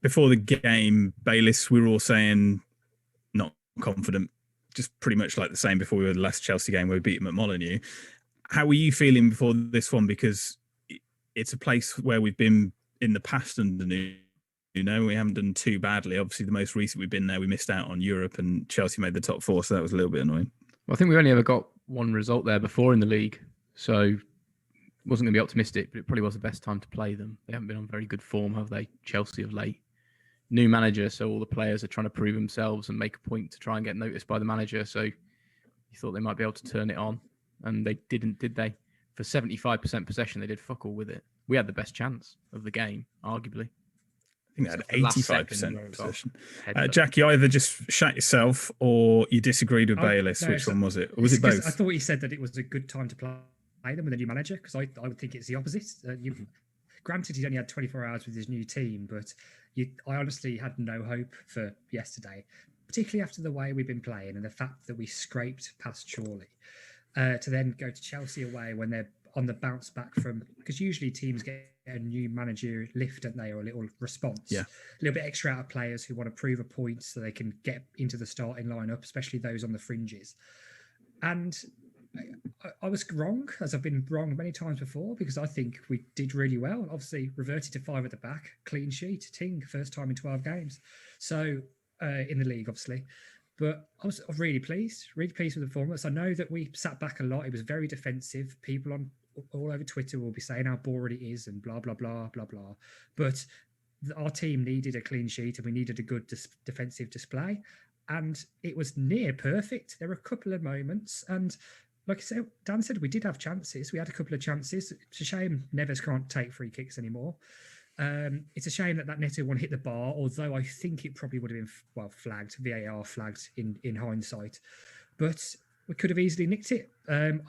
before the game, Bayliss, we were all saying not confident, just pretty much like the same before we were the last Chelsea game where we beat them at Molineux. How were you feeling before this one? Because it's a place where we've been in the past under Nuno. We haven't done too badly. Obviously, the most recent we've been there, we missed out on Europe and Chelsea made the top four, so that was a little bit annoying. Well, I think we only ever got one result there before in the league, so wasn't going to be optimistic, but it probably was the best time to play them. They haven't been on very good form, have they? Chelsea of late. New manager, so all the players are trying to prove themselves and make a point to try and get noticed by the manager. So you thought they might be able to turn it on, and they didn't, did they? For 75% possession, they did fuck all with it. We had the best chance of the game, arguably. I think they had 85% possession. Jack, you either just shat yourself or you disagreed with Bayliss. No, which one was it? Or was it both? I thought he said that it was a good time to play them with a new manager, because I would think it's the opposite. Granted, he's only had 24 hours with his new team, but I honestly had no hope for yesterday, particularly after the way we've been playing and the fact that we scraped past Chorley, to then go to Chelsea away when they're on the bounce back from, because usually teams get a new manager lift, don't they, or a little response, a little bit extra out of players who want to prove a point so they can get into the starting lineup, especially those on the fringes. And I was wrong, as I've been wrong many times before, because I think we did really well. Obviously, reverted to 5 at the back, clean sheet, Ting, first time in 12 games. So in the league, obviously. But I was really pleased with the performance. I know that we sat back a lot. It was very defensive. People all over Twitter will be saying how boring it is and blah, blah, blah, blah, blah. But our team needed a clean sheet and we needed a good defensive display. And it was near perfect. There were a couple of moments, and like I said, Dan said, we did have chances. We had a couple of chances. It's a shame Neves can't take free kicks anymore. It's a shame that Neto one hit the bar, although I think it probably would have been flagged, VAR flagged in hindsight. But we could have easily nicked it.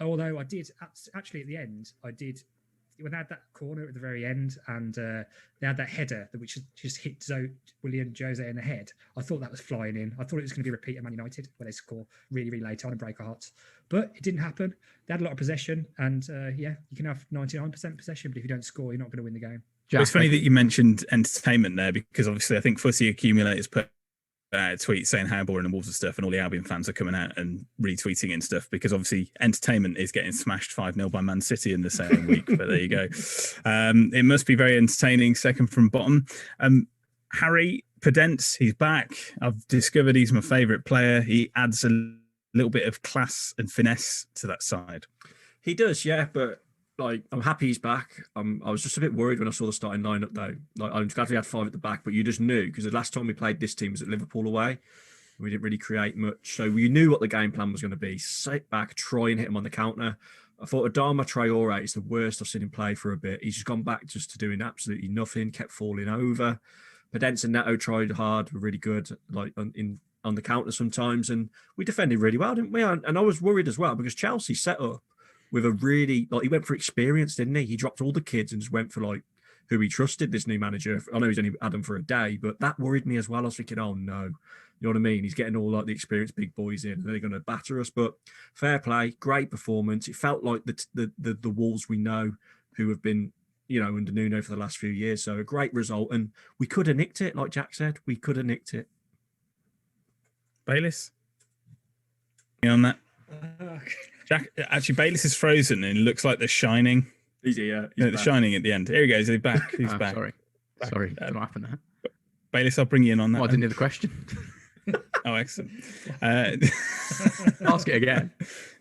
Although I did, actually at the end, when they had that corner at the very end and they had that header which just hit William Jose in the head, I thought that was flying in. I thought it was going to be a repeat at Man United where they score really, really late on and break our hearts. But it didn't happen. They had a lot of possession and you can have 99% possession, but if you don't score, you're not going to win the game. Jack, it's funny that you mentioned entertainment there, because obviously I think Footy Accumulators put a tweet saying how boring the Wolves and stuff, and all the Albion fans are coming out and retweeting it and stuff, because obviously entertainment is getting smashed 5-0 by Man City in the same week. But there you go. It must be very entertaining, second from bottom. Harry Pedence, he's back. I've discovered he's my favourite player. He adds a little bit of class and finesse to that side. He does, yeah, but I'm happy he's back. I was just a bit worried when I saw the starting lineup, though. I'm glad we had 5 at the back, but you just knew, because the last time we played this team was at Liverpool away. We didn't really create much, so we knew what the game plan was going to be. Sit back, try and hit him on the counter. I thought Adama Traore is the worst I've seen him play for a bit. He's just gone back just to doing absolutely nothing, kept falling over. Pedence and Neto tried hard, were really good, on the counter sometimes, and we defended really well, didn't we? And I was worried as well, because Chelsea set up with a really, he went for experience, didn't he? He dropped all the kids and just went for who he trusted, this new manager. I know he's only had them for a day, but that worried me as well. I was thinking, oh no, you know what I mean? He's getting all the experienced big boys in, and they're going to batter us. But fair play, great performance. It felt like the Wolves we know, who have been, under Nuno for the last few years. So a great result, and we could have nicked it, like Jack said. We could have nicked it. Bayliss? On that? Jack, actually, Bayliss is frozen and it looks like The Shining. He's here. The Shining at the end. Here he goes. He's back. He's back. Sorry. Back. Sorry. What happened there? Bayliss, I'll bring you in on that. I didn't hear the question. Oh, excellent. Ask it again.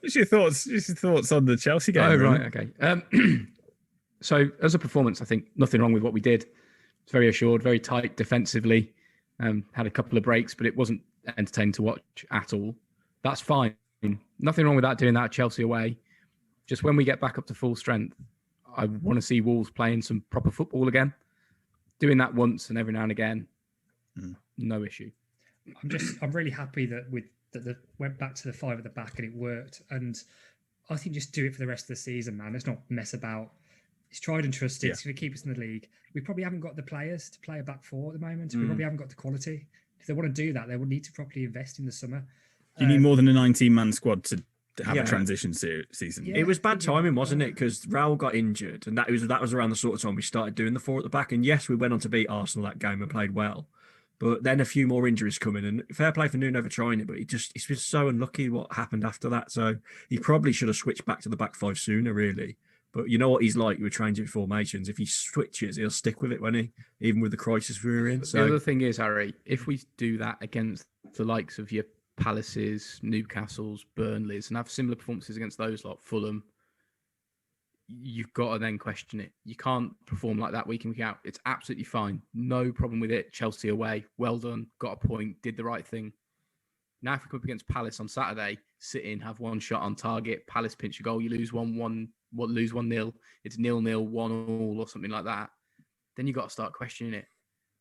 What's your thoughts on the Chelsea game? Oh, right. Okay. So, as a performance, I think nothing wrong with what we did. It's very assured, very tight defensively. Had a couple of breaks, but it wasn't entertaining to watch at all. That's fine. Nothing wrong with that, doing that at Chelsea away. Just when we get back up to full strength, I want to see Wolves playing some proper football again. Doing that once and every now and again, no issue. I'm really happy that they went back to the 5 at the back and it worked. And I think just do it for the rest of the season, man. Let's not mess about. It's tried and trusted. It's going to keep us in the league. We probably haven't got the players to play a back 4 at the moment. We probably haven't got the quality. If they want to do that, they will need to properly invest in the summer. You need more than a 19-man squad to have Yeah. a transition season. Yeah. It was bad Yeah. timing, wasn't it? Because Raul got injured, and that was around the sort of time we started doing the four at the back. And yes, we went on to beat Arsenal that game and played well, but then a few more injuries coming. And fair play for Nuno for trying it, but he's been so unlucky what happened after that. So he probably should have switched back to the back five sooner, really. But you know what he's like with changing formations. If he switches, he'll stick with it, won't he? Even with the crisis we were in. The So other thing is, Harry, if we do that against the likes of your Palaces, Newcastles, Burnleys, and have similar performances against those like Fulham, you've got to then question it. You can't perform like that week in, week out. It's absolutely fine. No problem with it. Chelsea away. Well done. Got a point. Did the right thing. Now, if we come up against Palace on Saturday, sit in, have one shot on target, Palace pinch a goal, you lose 1-1, lose 1-0, it's 0-0, 1-1 or something like that, then you've got to start questioning it.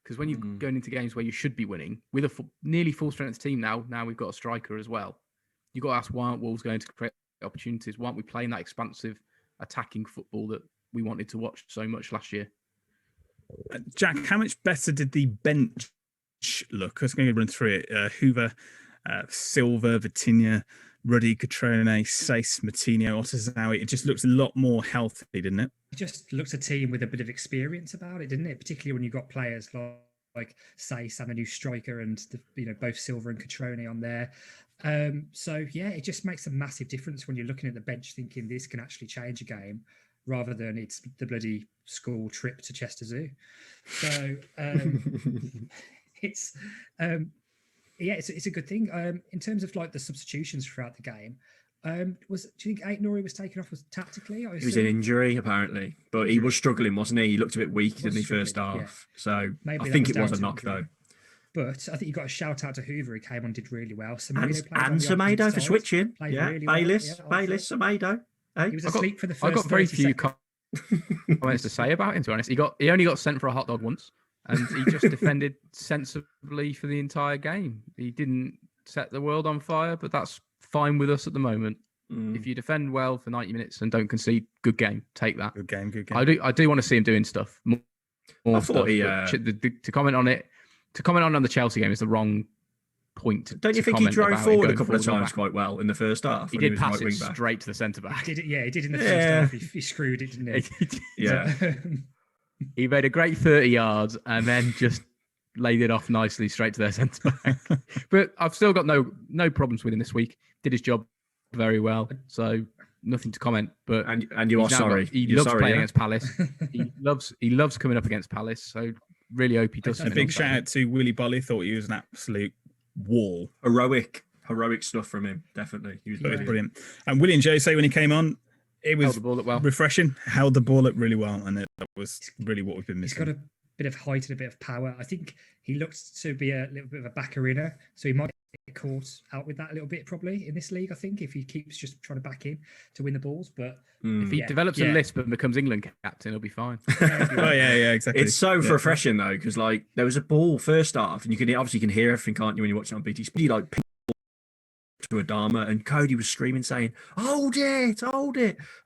Because when you're going into games where you should be winning, with a nearly full strength team now we've got a striker as well, you've got to ask, why aren't Wolves going to create opportunities? Why aren't we playing that expansive attacking football that we wanted to watch so much last year? Jack, how much better did the bench look? I was going to run through it. Hoover, Silva, Vitinha, Ruddy, Catrone, Sace, Matinho, Otazawi. It just looks a lot more healthy, didn't it? It just looks a team with a bit of experience about it, didn't it? Particularly when you've got players like Sace and the new striker, and both Silva and Catrone on there. So yeah, it just makes a massive difference when you're looking at the bench, thinking this can actually change a game, rather than it's the bloody school trip to Chester Zoo. So it's it's a good thing. In terms of like the substitutions throughout the game, do you think Aït-Nouri was taken off tactically? it was an injury apparently, but he was struggling, wasn't he? He looked a bit weak, didn't he, first half? Yeah. So Maybe I that think was it was down a to knock injury. though. But I think you got a shout out to Hoover, who came on, did really well. And Semedo Semedo for switching. Yeah, really Bayliss, well. Yeah, Semedo. Hey? He was asleep for the first. I got very 30 few seconds. comments to say about him, to be honest. He only got sent for a hot dog once, and he just defended sensibly for the entire game. He didn't set the world on fire, but that's fine with us at the moment. If you defend well for 90 minutes and don't concede, good game. Take that. Good game. I do want to see him doing stuff. More I stuff. thought he, to comment on it, on the Chelsea game is the wrong point. Don't you think he drove forward a couple of times quite well in the first half? He when did was pass right it wing back? straight to the centre back. He did in the first half. He screwed it, didn't he? Yeah. He made a great 30 yards and then just laid it off nicely straight to their centre back. But I've still got no problems with him this week. Did his job very well, so nothing to comment. But and you are sorry. He You're loves sorry, playing yeah? against Palace. He loves coming up against Palace. So really hope he does. A big shout out to Willy Bolly. Thought he was an absolute wall. Heroic stuff from him. Definitely, he was It was brilliant. brilliant. And William Jose, when he came on, it was Held the ball up well. refreshing. Held the ball up really well, and that was really what we've been He's missing. got a bit of height and a bit of power. I think he looks to be a little bit of a backerina, so he might get caught out with that a little bit probably in this league. I think if he keeps just trying to back in to win the balls, but If he develops a lisp and becomes England captain, he'll be fine. Oh yeah, exactly. It's so Yeah. refreshing though, because like there was a ball first half, and you can obviously hear everything, can't you, when you watch it on BT Sport? He like to Adama, and Cody was screaming, saying, hold it.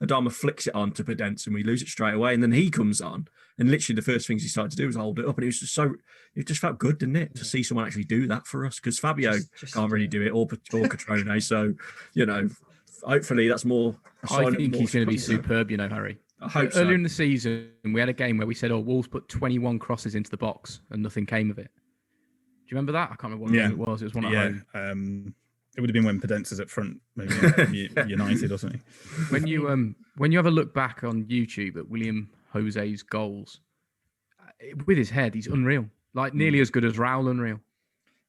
Adama flicks it on to Podence, and we lose it straight away. And then he comes on, and literally the first things he started to do was hold it up. And it was just it just felt good, didn't it, to see someone actually do that for us? Because Fabio can't really do it, or Catrone. So, hopefully that's more. I think he's going to be superb, Harry. I hope so. Earlier in the season, we had a game where we said, Wolves put 21 crosses into the box and nothing came of it. Do you remember that? I can't remember what game it was. It was one at home. It would have been when Podence was up front, maybe United or something. When you have a look back on YouTube at William Jose's goals, with his head, he's unreal. Like nearly as good as Raul unreal.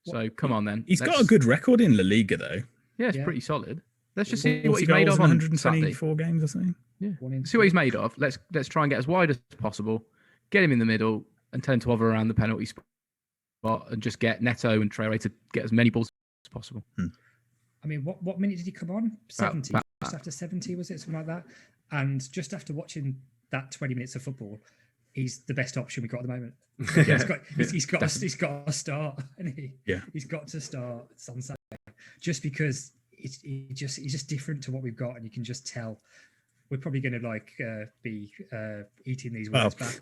So come on then. Got a good record in La Liga though. Yeah, it's pretty solid. Let's just see what he's 40 made goals of in on 124 games or something. Yeah. See what he's made of. Let's try and get as wide as possible. Get him in the middle and tell him to hover around the penalty spot and just get Neto and Traore to get as many balls as possible. I mean, what minute did he come on? 70. Just after 70, was it? Something like that. And just after watching that 20 minutes of football, he's the best option we've got at the moment. He's got to start, and he's got to start on Saturday, just because he's just different to what we've got, and you can just tell. We're probably going to be eating these words back.